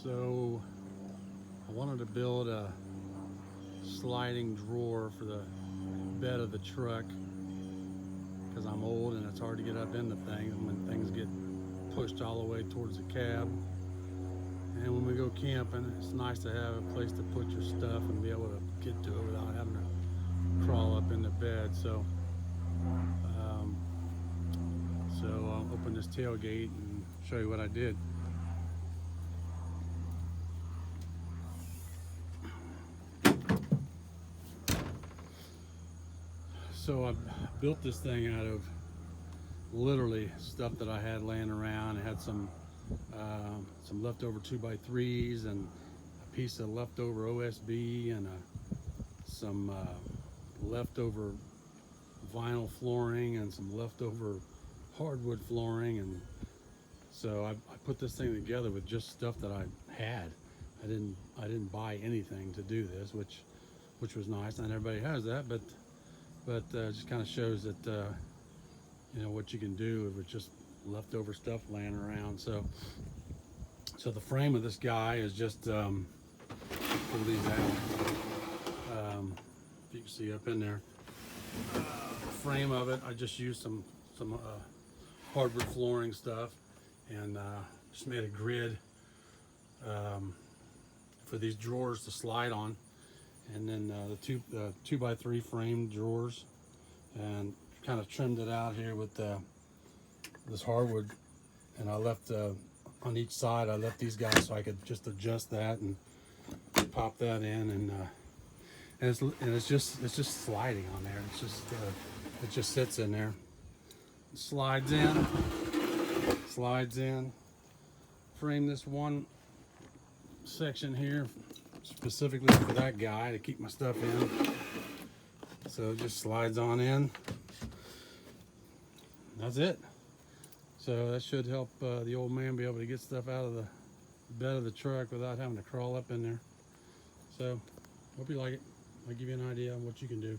So I wanted to build a sliding drawer for the bed of the truck because I'm old and it's hard to get up into things when things get pushed all the way towards the cab. And when we go camping, it's nice to have a place to put your stuff and be able to get to it without having to crawl up in the bed. Um, so I'll open this tailgate and show you what I did. So I built this thing out of literally stuff that I had laying around. I had some leftover 2x3s and a piece of leftover OSB and some leftover vinyl flooring and some leftover hardwood flooring, and so I put this thing together with just stuff that I had. I didn't buy anything to do this, which was nice. Not everybody has that, but it just kind of shows that you know what you can do with just leftover stuff laying around. So the frame of this guy is just pull these out. If you can see up in there, the frame of it, I just used some hardwood flooring stuff and just made a grid for these drawers to slide on, and then the 2x3 frame drawers, and kind of trimmed it out here with this hardwood, and I left on each side I left these guys so I could just adjust that and pop that in, and it's just sliding on there. It's just it just sits in there, slides in, frame this one section here specifically for that guy to keep my stuff in, so it just slides on in. That's it. So that should help the old man be able to get stuff out of the bed of the truck without having to crawl up in there. So hope you like it. I'll give you an idea of what you can do.